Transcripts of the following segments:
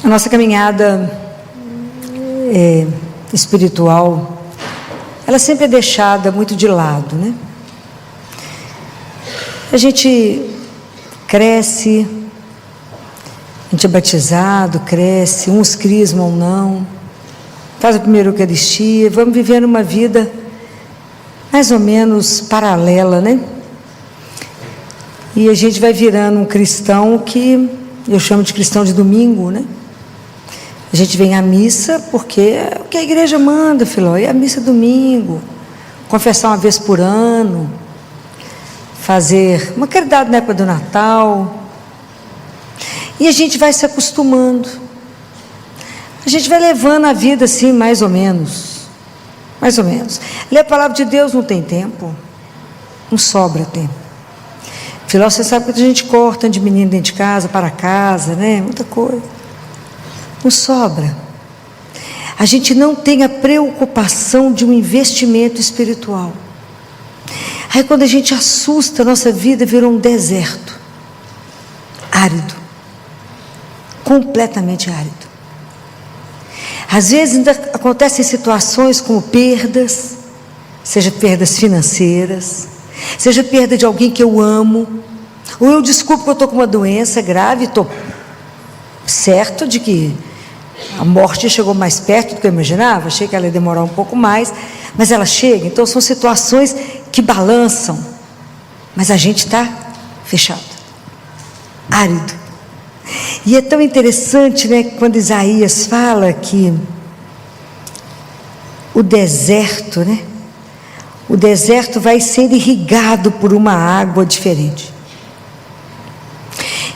A nossa caminhada espiritual, ela sempre é deixada muito de lado, né? A gente cresce, a gente é batizado, cresce, uns crismam ou não, faz a primeira Eucaristia, vamos vivendo uma vida mais ou menos paralela, né? E a gente vai virando um cristão que eu chamo de cristão de domingo, né? A gente vem à missa porque é o que a igreja manda, filho, é a missa domingo, confessar uma vez por ano, fazer uma caridade na época do Natal, e a gente vai se acostumando, a gente vai levando a vida assim, mais ou menos, ler a palavra de Deus não tem tempo, não sobra tempo. Filó, você sabe que a gente corta de menino dentro de casa, para casa, né, muita coisa, não sobra. A gente não tem a preocupação de um investimento espiritual. Aí quando a gente assusta, a nossa vida virou um deserto, árido, completamente árido. Às vezes ainda acontecem situações como perdas, seja perdas financeiras, seja perda de alguém que eu amo, ou eu descubro que eu estou com uma doença grave, estou certo de que a morte chegou mais perto do que eu imaginava, achei que ela ia demorar um pouco mais, mas ela chega. Então são situações que balançam, mas a gente está fechado, árido. E é tão interessante, né, quando Isaías fala que o deserto, né, o deserto vai ser irrigado por uma água diferente.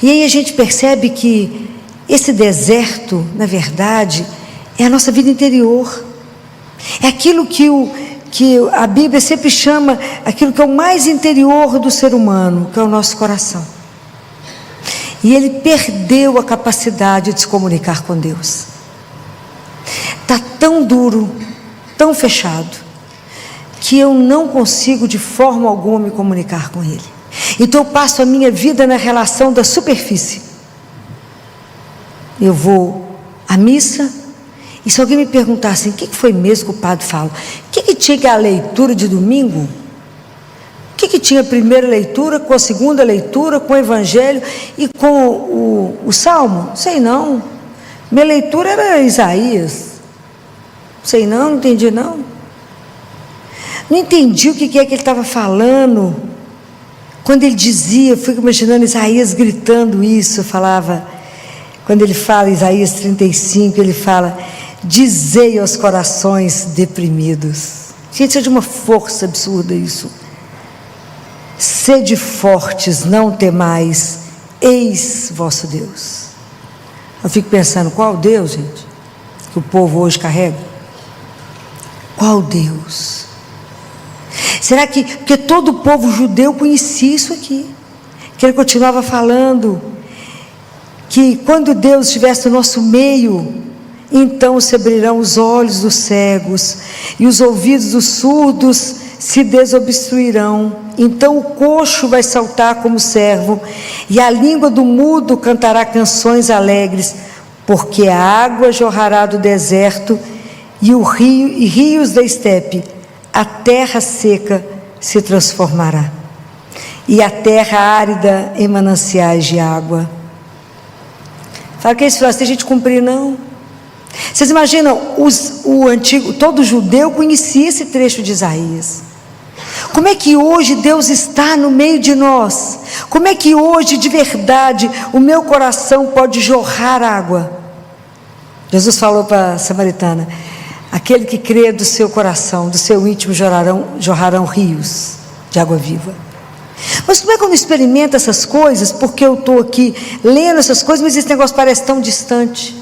E aí a gente percebe que esse deserto, na verdade, é a nossa vida interior, é aquilo que a Bíblia sempre chama, aquilo que é o mais interior do ser humano, que é o nosso coração. E ele perdeu a capacidade de se comunicar com Deus, está tão duro, tão fechado, que eu não consigo de forma alguma me comunicar com Ele. Então eu passo a minha vida na relação da superfície. Eu vou à missa, e se alguém me perguntar assim, o que foi mesmo que o padre fala? O que tinha a leitura de domingo? O que tinha a primeira leitura, com a segunda leitura, com o evangelho e com o salmo? Sei não. Minha leitura era Isaías. Sei não, não entendi não. Não entendi o que é que ele estava falando. Quando ele dizia, eu fico imaginando Isaías gritando isso, eu falava, quando ele fala, Isaías 35, ele fala, dizei aos corações deprimidos. Gente, isso é de uma força absurda isso. Sede fortes, não temais, eis vosso Deus. Eu fico pensando, qual Deus, gente, que o povo hoje carrega? Qual Deus? Será que, porque todo o povo judeu conhecia isso aqui, que ele continuava falando, que quando Deus estivesse no nosso meio, então se abrirão os olhos dos cegos, e os ouvidos dos surdos se desobstruirão, então o coxo vai saltar como servo, e a língua do mudo cantará canções alegres, porque a água jorrará do deserto, e rios da estepe, a terra seca se transformará, e a terra árida em mananciais de água. Fala que eles falam, se a gente cumprir, não. Vocês imaginam, o antigo, todo judeu conhecia esse trecho de Isaías. Como é que hoje Deus está no meio de nós? Como é que hoje, de verdade, o meu coração pode jorrar água? Jesus falou para a samaritana, aquele que crê do seu coração, do seu íntimo jorrarão rios de água viva. Mas como é que eu não experimento essas coisas? Porque eu estou aqui lendo essas coisas, mas esse negócio parece tão distante.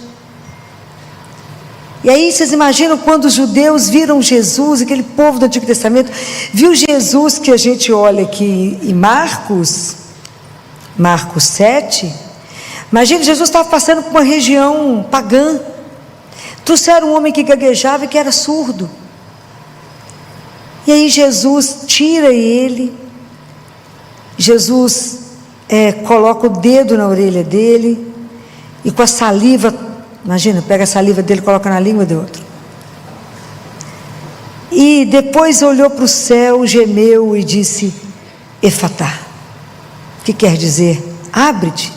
E aí vocês imaginam quando os judeus viram Jesus, aquele povo do Antigo Testamento, viu Jesus que a gente olha aqui em Marcos 7, imagina, Jesus estava passando por uma região pagã, trouxeram um homem que gaguejava e que era surdo, e aí Jesus tira ele, Jesus coloca o dedo na orelha dele, e com a saliva Imagina, pega a saliva dele e coloca na língua do outro. E depois olhou para o céu, gemeu e disse: Efatá, que quer dizer, abre-te.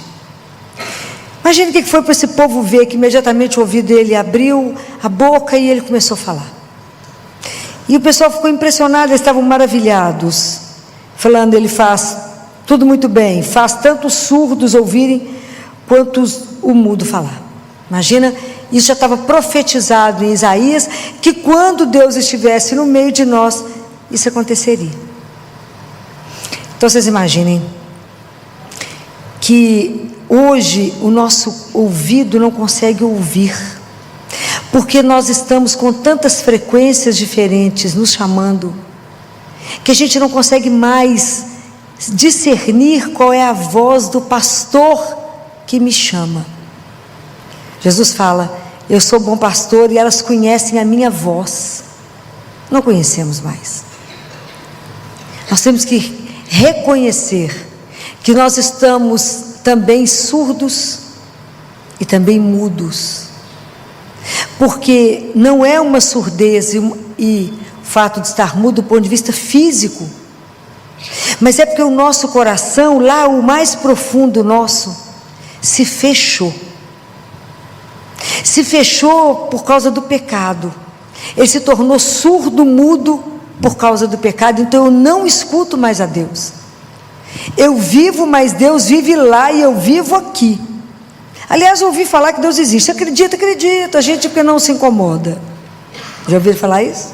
Imagina o que foi para esse povo ver, que imediatamente o ouvido dele abriu a boca e ele começou a falar. E o pessoal ficou impressionado, eles estavam maravilhados, falando: ele faz tudo muito bem, faz tanto os surdos ouvirem, quanto o mudo falar. Imagina, isso já estava profetizado em Isaías, que quando Deus estivesse no meio de nós, isso aconteceria. Então vocês imaginem, que hoje o nosso ouvido não consegue ouvir, porque nós estamos com tantas frequências diferentes nos chamando, que a gente não consegue mais discernir qual é a voz do pastor que me chama. Jesus fala: eu sou bom pastor e elas conhecem a minha voz. Não conhecemos mais. Nós temos que reconhecer que nós estamos também surdos e também mudos, porque não é uma surdez e o fato de estar mudo do ponto de vista físico, mas é porque o nosso coração, lá o mais profundo nosso, se fechou por causa do pecado. Ele se tornou surdo, mudo por causa do pecado. Então eu não escuto mais a Deus. Eu vivo, mas Deus vive lá e eu vivo aqui. Aliás, eu ouvi falar que Deus existe. Acredita, a gente porque não se incomoda. Já ouviram falar isso?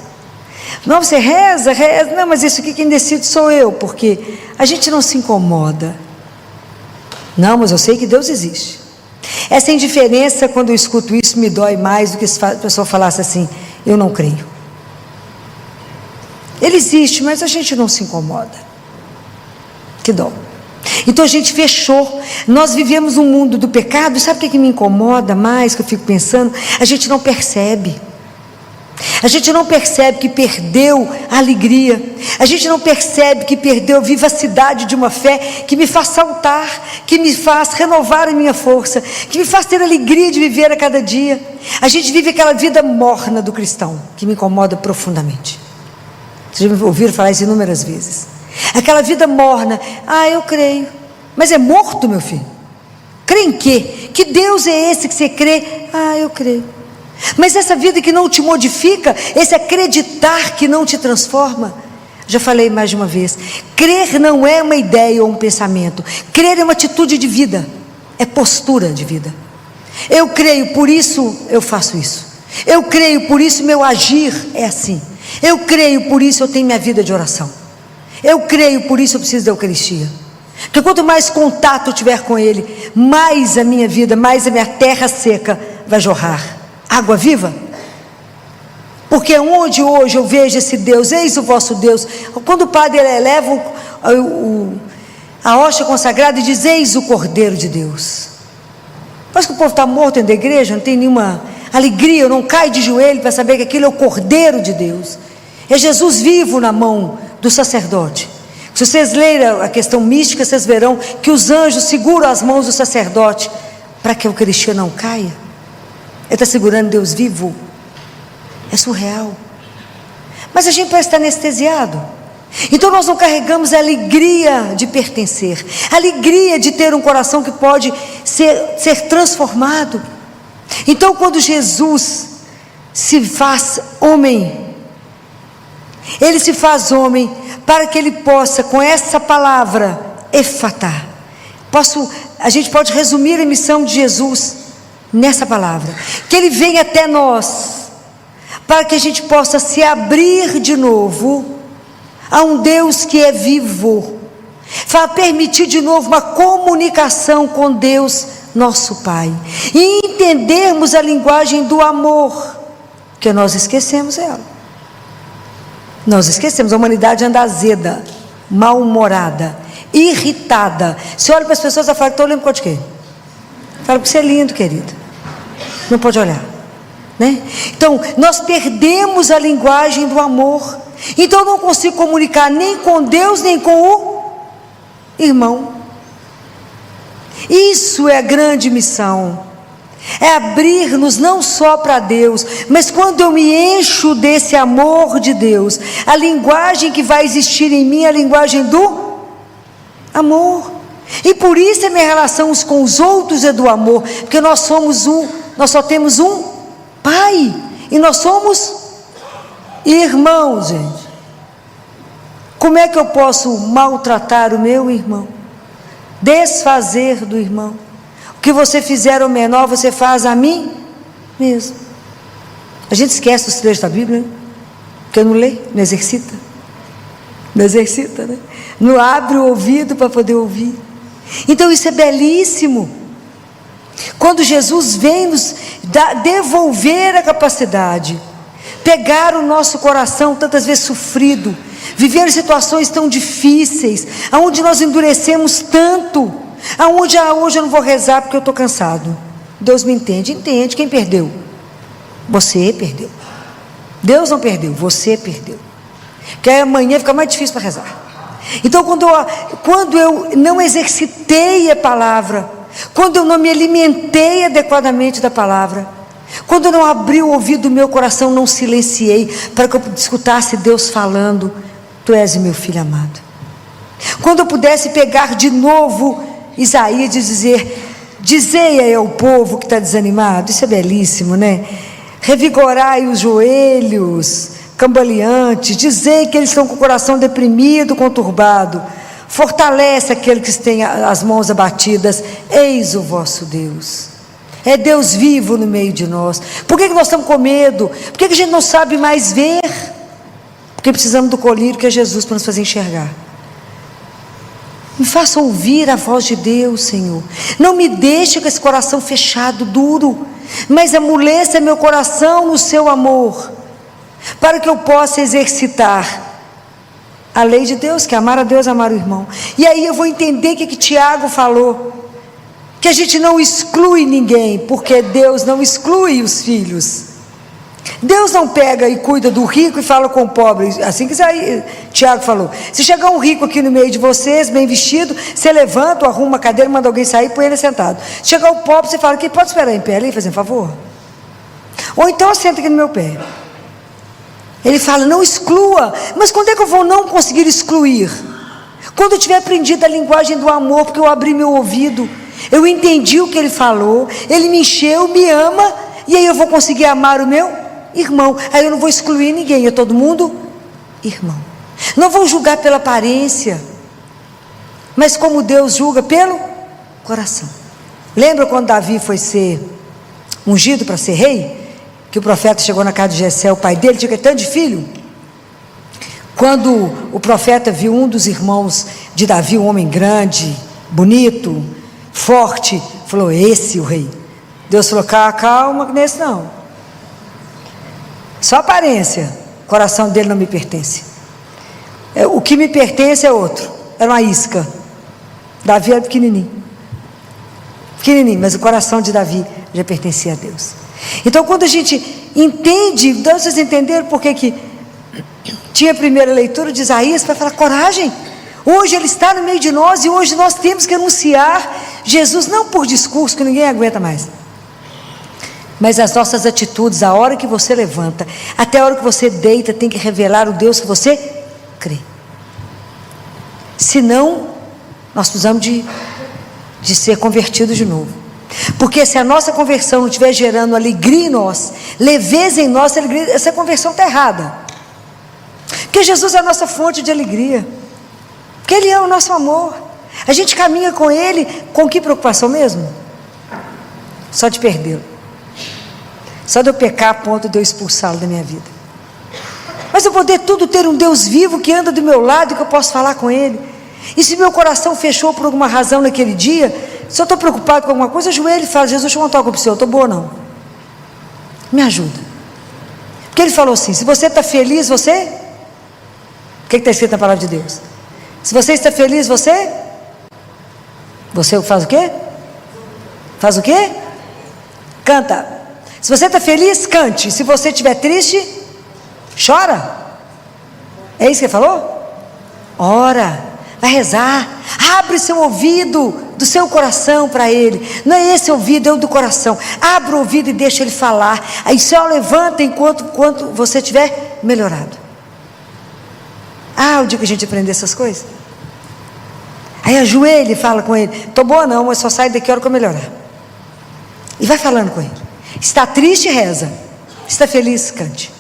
Não, você reza, não, mas isso aqui quem decide sou eu, porque a gente não se incomoda. Não, mas eu sei que Deus existe. Essa indiferença, quando eu escuto isso, me dói mais do que se a pessoa falasse assim: eu não creio. Ele existe, mas a gente não se incomoda. Que dó. Então a gente fechou. Nós vivemos um mundo do pecado. Sabe o que me incomoda mais, que eu fico pensando? A gente não percebe. A gente não percebe que perdeu a alegria. A gente não percebe que perdeu a vivacidade de uma fé que me faz saltar, que me faz renovar a minha força, que me faz ter alegria de viver a cada dia. A gente vive aquela vida morna do cristão, que me incomoda profundamente. Vocês já me ouviram falar isso inúmeras vezes. Aquela vida morna: eu creio. Mas é morto, meu filho. Crê em quê? Que Deus é esse que você crê? Eu creio. Mas essa vida que não te modifica, esse acreditar que não te transforma. Já falei mais de uma vez, crer não é uma ideia ou um pensamento. Crer é uma atitude de vida, é postura de vida. Eu creio, por isso eu faço isso. Eu creio, por isso meu agir é assim. Eu creio, por isso eu tenho minha vida de oração. Eu creio, por isso eu preciso da Eucaristia. Porque quanto mais contato eu tiver com Ele, mais a minha vida, mais a minha terra seca vai jorrar água viva. Porque onde hoje eu vejo esse Deus, eis o vosso Deus, quando o padre eleva a hóstia consagrada e diz: eis o Cordeiro de Deus. Parece que o povo está morto dentro da igreja, não tem nenhuma alegria, eu não caio de joelho para saber que aquilo é o Cordeiro de Deus. É Jesus vivo na mão do sacerdote. Se vocês lerem a questão mística, vocês verão que os anjos seguram as mãos do sacerdote para que a Eucaristia não caia. Ele está segurando Deus vivo. É surreal. Mas a gente parece estar anestesiado. Então nós não carregamos a alegria de pertencer, a alegria de ter um coração que pode ser transformado. Então quando Jesus se faz homem, Ele se faz homem para que Ele possa, com essa palavra efatá, a gente pode resumir a missão de Jesus nessa palavra, que Ele vem até nós, para que a gente possa se abrir de novo a um Deus que é vivo, para permitir de novo uma comunicação com Deus, nosso Pai, e entendermos a linguagem do amor, que nós esquecemos ela. Nós esquecemos, a humanidade anda azeda, mal-humorada, irritada. Você olha para as pessoas e fala: estou olhando de quê? Fala que você é lindo, querido. Não pode olhar, né? Então nós perdemos a linguagem do amor. Então eu não consigo comunicar nem com Deus nem com o irmão. Isso é a grande missão. é abrir-nos não só para Deus, mas quando eu me encho desse amor de Deus, a linguagem que vai existir em mim é a linguagem do amor. E por isso a minha relação uns com os outros é do amor, porque nós só temos um Pai, e nós somos irmãos, gente. Como é que eu posso maltratar o meu irmão? Desfazer do irmão? O que você fizer ao menor, você faz a mim mesmo. A gente esquece os trechos da Bíblia, né? Porque não lê, não exercita. Não exercita, né? Não abre o ouvido para poder ouvir. Então isso é belíssimo. Quando Jesus vem nos devolver a capacidade, pegar o nosso coração tantas vezes sofrido, viver situações tão difíceis, aonde nós endurecemos tanto, aonde hoje eu não vou rezar porque eu estou cansado. Deus me entende, quem perdeu? Você perdeu. Deus não perdeu, você perdeu. Porque aí amanhã fica mais difícil para rezar. Então quando eu não exercitei a palavra, quando eu não me alimentei adequadamente da palavra, quando eu não abri o ouvido do meu coração, não silenciei, para que eu escutasse Deus falando, tu és meu filho amado. Quando eu pudesse pegar de novo Isaías e dizer, dizei ao povo que está desanimado, isso é belíssimo, né? Revigorai os joelhos cambaleantes, dizei que eles estão com o coração deprimido, conturbado, fortalece aqueles que têm as mãos abatidas, eis o vosso Deus. É Deus vivo no meio de nós. Por que nós estamos com medo? Por que a gente não sabe mais ver? Porque precisamos do colírio que é Jesus para nos fazer enxergar. Me faça ouvir a voz de Deus, Senhor. Não me deixe com esse coração fechado, duro, mas amoleça meu coração no seu amor, para que eu possa exercitar a lei de Deus, que é amar a Deus, amar o irmão. E aí eu vou entender o que Tiago falou, que a gente não exclui ninguém, porque Deus não exclui os filhos. Deus não pega e cuida do rico e fala com o pobre, assim que Tiago falou. Se chegar um rico aqui no meio de vocês, bem vestido, você levanta, arruma uma cadeira, manda alguém sair, põe ele sentado. Se chegar o pobre, você fala, que pode esperar em pé ali, fazendo favor? Ou então senta aqui no meu pé. Ele fala, não exclua. Mas quando é que eu vou não conseguir excluir? Quando eu tiver aprendido a linguagem do amor, porque eu abri meu ouvido, eu entendi o que ele falou, ele me encheu, me ama, e aí eu vou conseguir amar o meu irmão. Aí eu não vou excluir ninguém, é todo mundo irmão. Não vou julgar pela aparência, mas como Deus julga pelo coração. Lembra quando Davi foi ser ungido para ser rei? Que o profeta chegou na casa de Jessé, o pai dele tinha tanto de filho. Quando o profeta viu um dos irmãos de Davi, um homem grande, bonito, forte, falou, esse é o rei. Deus falou, calma, nesse não. Só aparência, o coração dele não me pertence. O que me pertence é outro, era uma isca. Davi era pequenininho, mas o coração de Davi já pertencia a Deus. Então quando a gente entende, então vocês entenderam por que tinha a primeira leitura de Isaías, para falar, coragem, hoje Ele está no meio de nós, e hoje nós temos que anunciar Jesus, não por discurso, que ninguém aguenta mais, mas as nossas atitudes, a hora que você levanta, até a hora que você deita, tem que revelar o Deus que você crê. Senão, nós precisamos de ser convertidos de novo. Porque se a nossa conversão não estiver gerando alegria em nós, leveza em nós, essa conversão está errada. Porque Jesus é a nossa fonte de alegria, porque Ele é o nosso amor. A gente caminha com Ele, com que preocupação mesmo? Só de perdê-lo, só de eu pecar a ponto de eu expulsá-lo da minha vida. Mas eu poder tudo ter um Deus vivo que anda do meu lado e que eu posso falar com Ele. E se meu coração fechou por alguma razão naquele dia, se eu estou preocupado com alguma coisa, ajoelho e falo, Jesus, deixa eu contar algo para o Senhor, eu estou boa não, me ajuda. Porque Ele falou assim, se você está feliz, você, o que está escrito na palavra de Deus? Se você está feliz, você faz o quê? Faz o quê? Canta. Se você está feliz, cante. Se você estiver triste, chora. É isso que Ele falou? Ora, vai rezar, abre seu ouvido do seu coração para Ele. Não é esse ouvido, é o do coração. Abra o ouvido e deixa Ele falar. Aí só levanta enquanto você estiver melhorado. O dia que a gente aprender essas coisas. Aí ajoelha e fala com Ele: estou boa não, mas só sai daqui a hora que eu melhorar. E vai falando com Ele. Está triste, reza. Está feliz, cante.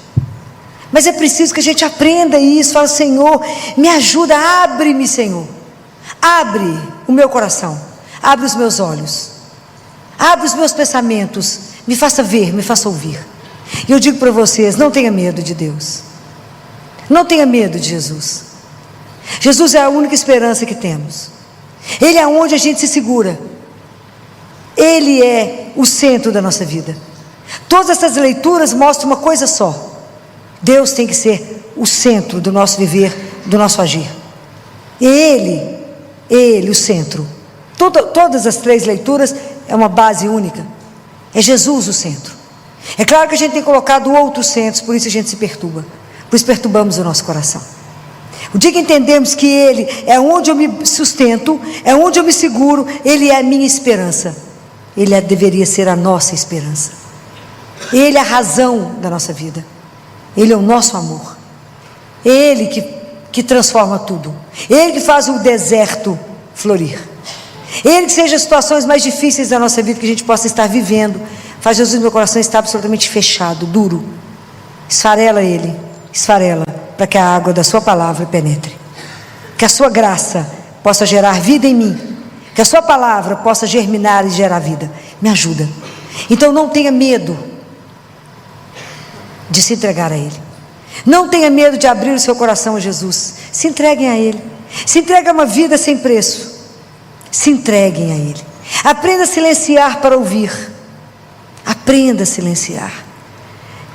Mas é preciso que a gente aprenda isso. Fala: Senhor, me ajuda, abre-me, Senhor. Abre o meu coração, abre os meus olhos, abre os meus pensamentos, me faça ver, me faça ouvir. E eu digo para vocês: não tenha medo de Deus, não tenha medo de Jesus. Jesus é a única esperança que temos. Ele é onde a gente se segura. Ele é o centro da nossa vida. Todas essas leituras mostram uma coisa só: Deus tem que ser o centro do nosso viver, do nosso agir. Ele, o centro. Todas as 3 leituras é uma base única. É Jesus o centro. É claro que a gente tem colocado outros centros, por isso a gente se perturba. Por isso perturbamos o nosso coração. O dia que entendemos que Ele é onde eu me sustento, é onde eu me seguro, Ele é a minha esperança. Ele deveria ser a nossa esperança. Ele é a razão da nossa vida. Ele é o nosso amor. Ele que transforma tudo. Ele que faz o deserto florir. Ele que seja as situações mais difíceis da nossa vida que a gente possa estar vivendo, faz Jesus no meu coração estar absolutamente fechado, duro. Esfarela Ele, esfarela, para que a água da sua palavra penetre. Que a sua graça possa gerar vida em mim. Que a sua palavra possa germinar e gerar vida. Me ajuda. Então não tenha medo de se entregar a Ele. Não tenha medo de abrir o seu coração a Jesus. Se entreguem a Ele. Se entregue a uma vida sem preço. Se entreguem a Ele. Aprenda a silenciar para ouvir. Aprenda a silenciar.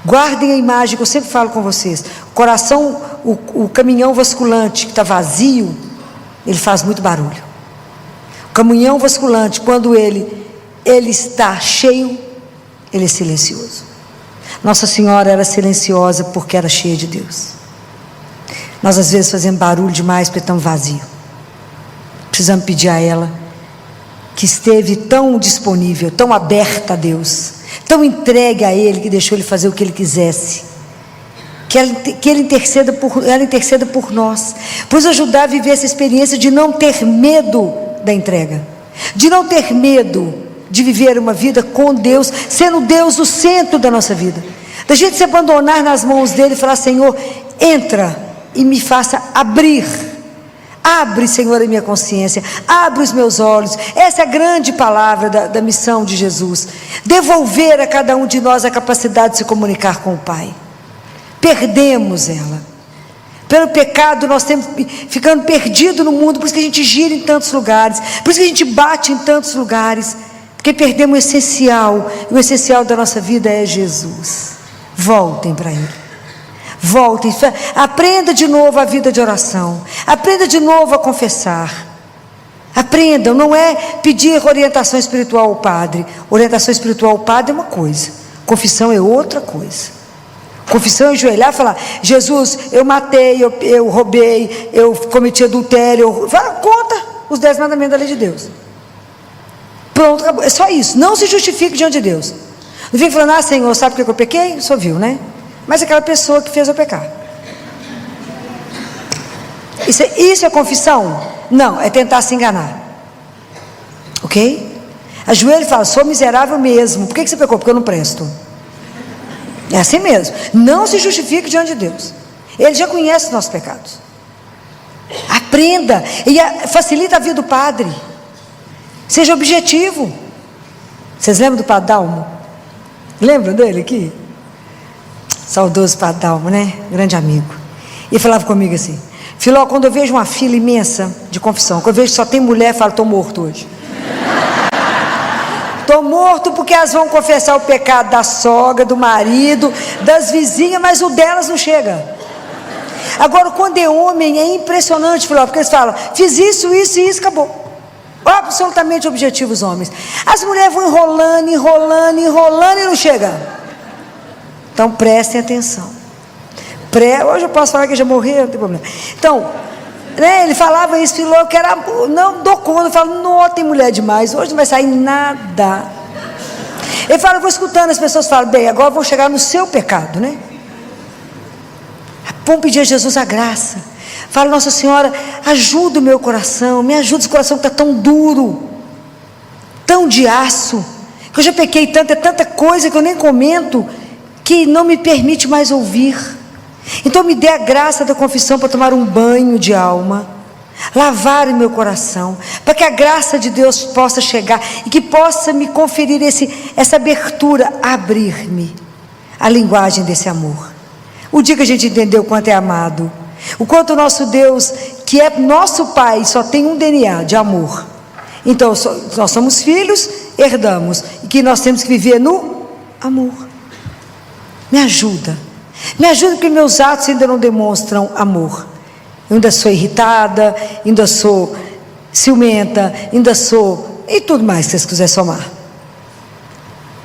Guardem a imagem que eu sempre falo com vocês. O coração, o caminhão vasculante que está vazio, ele faz muito barulho. O caminhão vasculante, quando ele está cheio, ele é silencioso. Nossa Senhora era silenciosa porque era cheia de Deus. Nós às vezes fazemos barulho demais porque estamos vazios. Precisamos pedir a ela, que esteve tão disponível, tão aberta a Deus, tão entregue a Ele, que deixou Ele fazer o que Ele quisesse, que ela interceda por nós, pois ajudar a viver essa experiência de não ter medo da entrega, de não ter medo de viver uma vida com Deus, sendo Deus o centro da nossa vida, da gente se abandonar nas mãos dEle e falar: Senhor, entra e me faça abrir. Abre, Senhor, a minha consciência, abre os meus olhos. Essa é a grande palavra da missão de Jesus: devolver a cada um de nós a capacidade de se comunicar com o Pai. Perdemos ela pelo pecado. Nós temos ficando perdido no mundo, por isso que a gente gira em tantos lugares, por isso que a gente bate em tantos lugares, porque perdemos o essencial. E o essencial da nossa vida é Jesus. Voltem para Ele. Voltem, aprenda de novo a vida de oração, aprenda de novo a confessar. Aprendam, não é pedir orientação espiritual ao padre. Orientação espiritual ao padre é uma coisa, confissão é outra coisa. Confissão é ajoelhar e falar: Jesus, eu matei, eu roubei, eu cometi adultério. Conta os 10 mandamentos da lei de Deus. Pronto, acabou. É só isso. Não se justifique diante de Deus. Não fique falando: Senhor, sabe por que eu pequei? O Senhor viu, né? Mas aquela pessoa que fez eu pecar. Isso é confissão? Não, é tentar se enganar. Ok? Ajoelha e fala: sou miserável mesmo. Por que você pecou? Porque eu não presto. É assim mesmo. Não se justifique diante de Deus. Ele já conhece os nossos pecados. Aprenda. E facilita a vida do padre. Seja objetivo. Vocês lembram do Padre Dalmo? Lembram dele aqui? Saudoso Padre Dalmo, né? Grande amigo. E falava comigo assim: Filó, quando eu vejo uma fila imensa de confissão, quando eu vejo que só tem mulher, eu falo: estou morto hoje. Estou morto porque elas vão confessar o pecado da sogra, do marido, das vizinhas, mas o delas não chega. Agora, quando é homem, é impressionante, Filó, porque eles falam: fiz isso, isso e isso, acabou. Absolutamente objetivo os homens. As mulheres vão enrolando e não chega. Então prestem atenção. Hoje eu posso falar que já morreu, não tem problema. Então, né? Ele falava isso, falou que era, não dou conta. Eu falo, não, tem mulher demais, hoje não vai sair nada. Ele fala, eu vou escutando, as pessoas falam, bem, agora vou chegar no seu pecado, né? Vamos pedir a Jesus a graça. Fala, Nossa Senhora, ajuda o meu coração, me ajuda, esse coração que está tão duro, tão de aço, que eu já pequei tanto, é tanta coisa que eu nem comento, que não me permite mais ouvir. Então me dê a graça da confissão para tomar um banho de alma, lavar o meu coração, para que a graça de Deus possa chegar e que possa me conferir essa abertura, abrir-me a linguagem desse amor. O dia que a gente entendeu o quanto é amado, o quanto o nosso Deus, que é nosso Pai, só tem um DNA de amor. Então nós somos filhos, herdamos, e que nós temos que viver no amor. Me ajuda porque meus atos ainda não demonstram amor. Eu ainda sou irritada, ainda sou ciumenta, ainda sou, e tudo mais que vocês quiserem somar.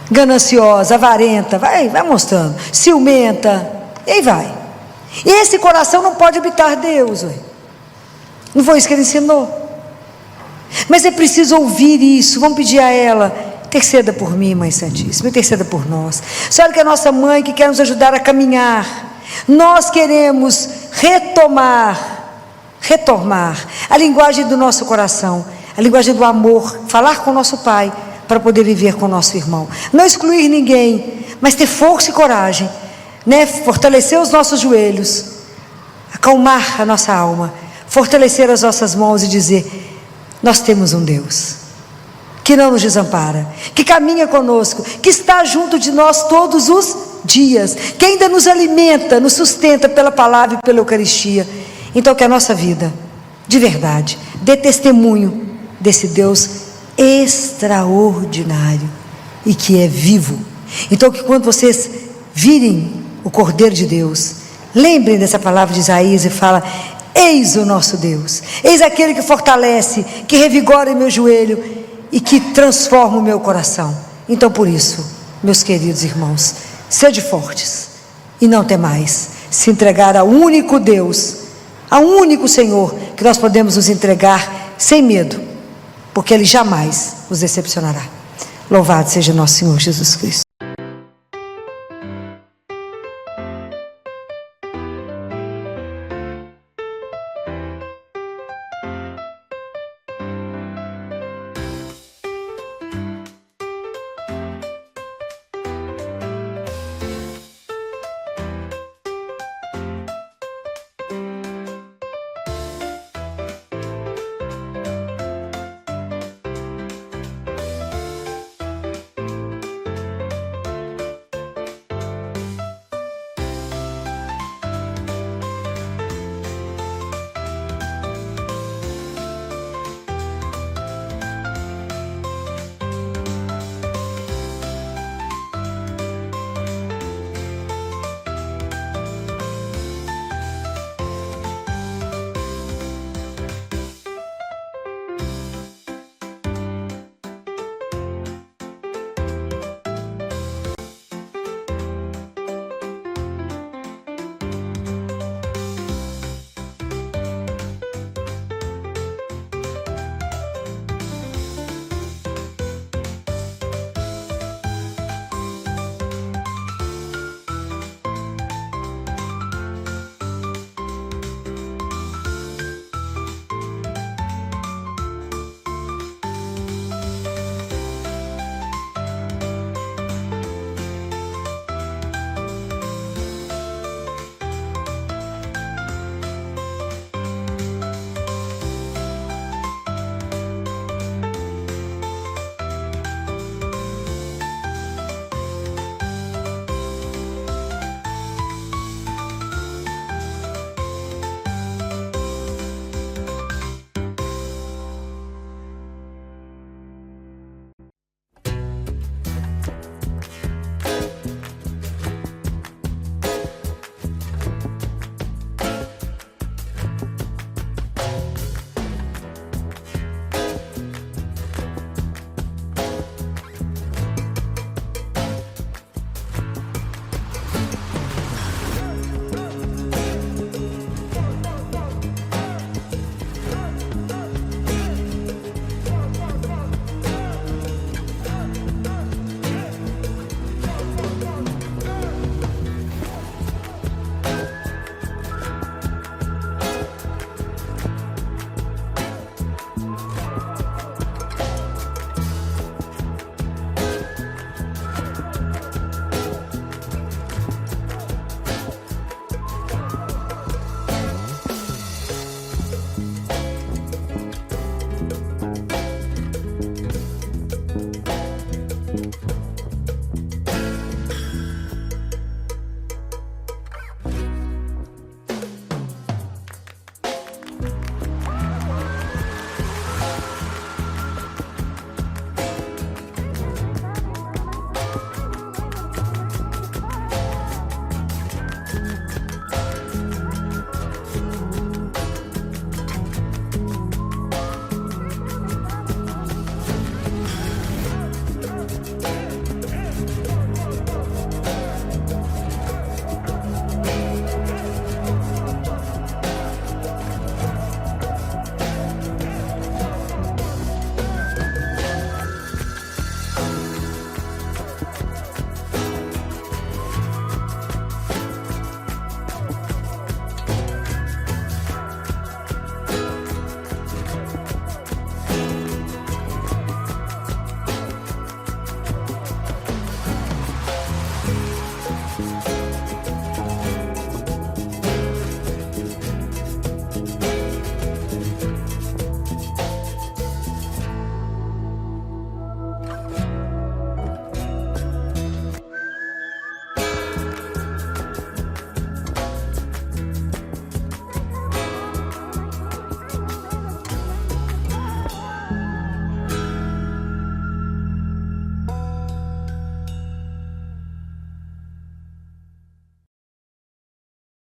Gananciosa, avarenta, vai mostrando, ciumenta, e aí vai. E esse coração não pode habitar Deus, ué. Não foi isso que ele ensinou? Mas é preciso ouvir isso. Vamos pedir a ela, interceda por mim, Mãe Santíssima, interceda por nós. Senhora, que é a nossa mãe, que quer nos ajudar a caminhar. Nós queremos retomar a linguagem do nosso coração, a linguagem do amor, falar com o nosso Pai, para poder viver com o nosso irmão. Não excluir ninguém, mas ter força e coragem, né? Fortalecer os nossos joelhos, acalmar a nossa alma, fortalecer as nossas mãos e dizer, nós temos um Deus que não nos desampara, que caminha conosco, que está junto de nós todos os dias, que ainda nos alimenta, nos sustenta pela palavra e pela Eucaristia. Então que a nossa vida, de verdade, dê testemunho desse Deus extraordinário e que é vivo. Então que quando vocês virem o Cordeiro de Deus, lembrem dessa palavra de Isaías e fala, eis o nosso Deus, eis aquele que fortalece, que revigora o meu joelho e que transforma o meu coração. Então por isso, meus queridos irmãos, sede fortes e não temais, se entregar ao único Deus, ao único Senhor, que nós podemos nos entregar sem medo, porque Ele jamais nos decepcionará. Louvado seja nosso Senhor Jesus Cristo.